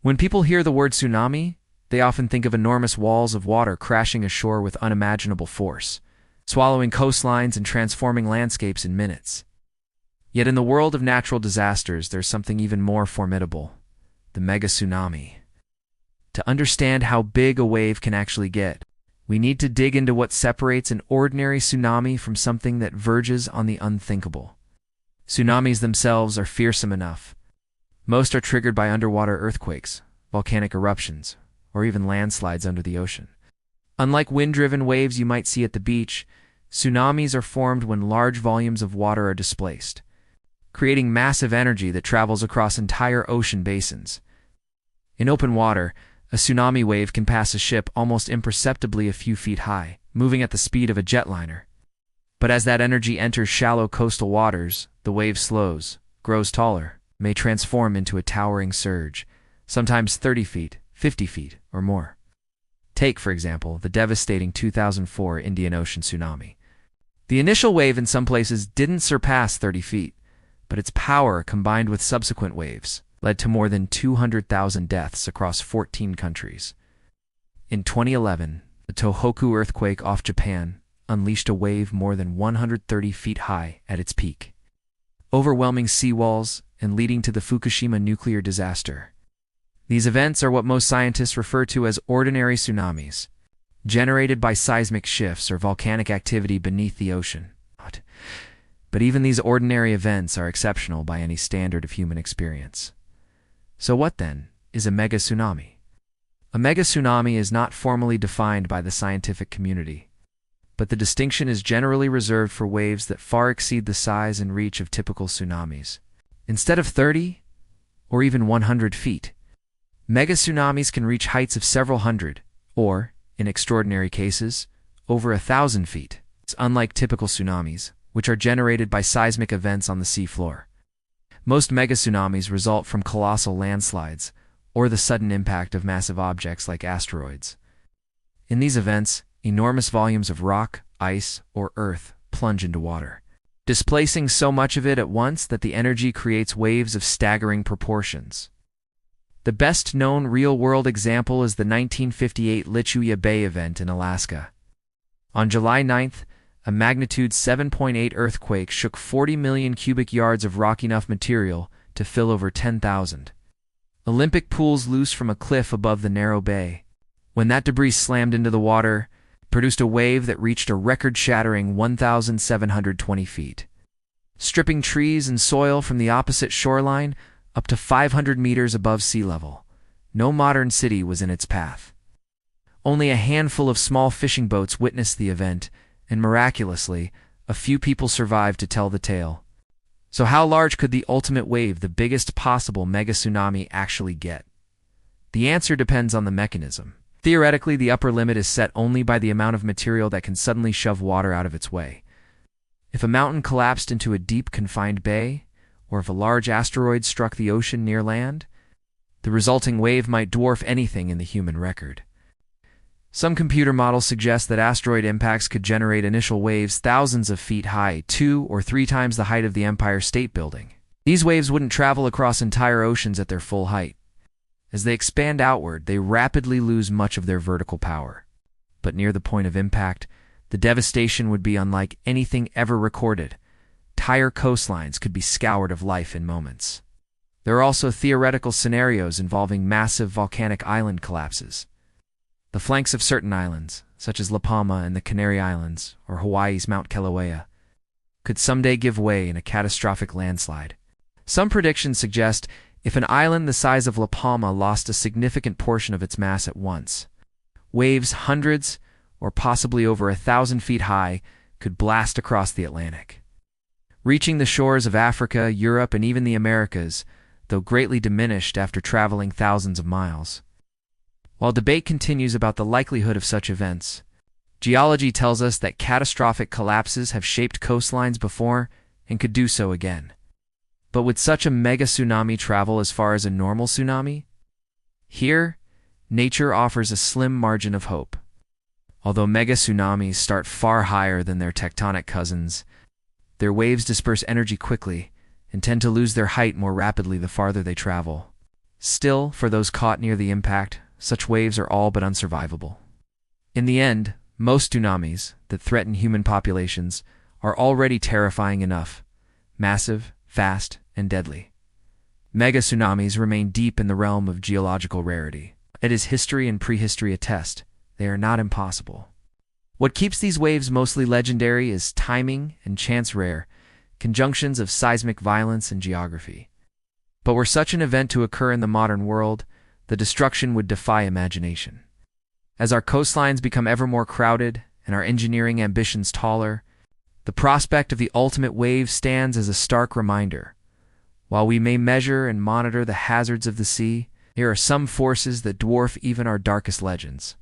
When people hear the word tsunami, they often think of enormous walls of water crashing ashore with unimaginable force, swallowing coastlines and transforming landscapes in minutes. Yet in the world of natural disasters, there's something even more formidable: the mega tsunami. To understand how big a wave can actually get, we need to dig into what separates an ordinary tsunami from something that verges on the unthinkable. Tsunamis themselves are fearsome enough. Most are triggered by underwater earthquakes, volcanic eruptions, or even landslides under the ocean. Unlike wind-driven waves you might see at the beach, tsunamis are formed when large volumes of water are displaced, creating massive energy that travels across entire ocean basins. In open water, a tsunami wave can pass a ship almost imperceptibly a few feet high, moving at the speed of a jetliner. But as that energy enters shallow coastal waters, the wave slows, grows taller, may transform into a towering surge, sometimes 30 feet, 50 feet, or more. Take, for example, the devastating 2004 Indian Ocean tsunami. The initial wave in some places didn't surpass 30 feet, but its power, combined with subsequent waves, led to more than 200,000 deaths across 14 countries. In 2011, the Tohoku earthquake off Japan unleashed a wave more than 130 feet high at its peak, overwhelming seawalls and leading to the Fukushima nuclear disaster. These events are what most scientists refer to as ordinary tsunamis, generated by seismic shifts or volcanic activity beneath the ocean. But even these ordinary events are exceptional by any standard of human experience. So what, then, is a mega tsunami? A mega tsunami is not formally defined by the scientific community, but the distinction is generally reserved for waves that far exceed the size and reach of typical tsunamis. Instead of 30 or even 100 feet, mega tsunamis can reach heights of several hundred, or, in extraordinary cases, over 1,000 feet. It's unlike typical tsunamis, which are generated by seismic events on the seafloor. Most mega tsunamis result from colossal landslides, or the sudden impact of massive objects like asteroids. In these events, enormous volumes of rock, ice, or earth plunge into water, displacing so much of it at once that the energy creates waves of staggering proportions. The best-known real-world example is the 1958 Lituya Bay event in Alaska. On July 9th, a magnitude 7.8 earthquake shook 40 million cubic yards of rock-enough material to fill over 10,000 Olympic pools loose from a cliff above the narrow bay. When that debris slammed into the water, it produced a wave that reached a record-shattering 1,720 feet, stripping trees and soil from the opposite shoreline up to 500 meters above sea level. No modern city was in its path. Only a handful of small fishing boats witnessed the event, and miraculously, a few people survived to tell the tale. So how large could the ultimate wave, the biggest possible mega tsunami, actually get? The answer depends on the mechanism. Theoretically, the upper limit is set only by the amount of material that can suddenly shove water out of its way. If a mountain collapsed into a deep, confined bay, or if a large asteroid struck the ocean near land, the resulting wave might dwarf anything in the human record. Some computer models suggest that asteroid impacts could generate initial waves thousands of feet high, 2 or 3 times the height of the Empire State Building. These waves wouldn't travel across entire oceans at their full height. As they expand outward, they rapidly lose much of their vertical power. But near the point of impact, the devastation would be unlike anything ever recorded. Entire coastlines could be scoured of life in moments. There are also theoretical scenarios involving massive volcanic island collapses. The flanks of certain islands, such as La Palma and the Canary Islands, or Hawaii's Mount Kilauea, could someday give way in a catastrophic landslide. Some predictions suggest if an island the size of La Palma lost a significant portion of its mass at once, waves hundreds or possibly over 1,000 feet high could blast across the Atlantic, reaching the shores of Africa, Europe, and even the Americas, though greatly diminished after traveling thousands of miles. While debate continues about the likelihood of such events, geology tells us that catastrophic collapses have shaped coastlines before and could do so again. But would such a mega tsunami travel as far as a normal tsunami? Here, nature offers a slim margin of hope. Although mega tsunamis start far higher than their tectonic cousins, their waves disperse energy quickly and tend to lose their height more rapidly the farther they travel. Still, for those caught near the impact, such waves are all but unsurvivable. In the end, most tsunamis that threaten human populations are already terrifying enough, massive, fast, and deadly. Mega tsunamis remain deep in the realm of geological rarity. It is history and prehistory attest, they are not impossible. What keeps these waves mostly legendary is timing and chance rare, conjunctions of seismic violence and geography. But were such an event to occur in the modern world, the destruction would defy imagination. As our coastlines become ever more crowded and our engineering ambitions taller, the prospect of the ultimate wave stands as a stark reminder. While we may measure and monitor the hazards of the sea, there are some forces that dwarf even our darkest legends.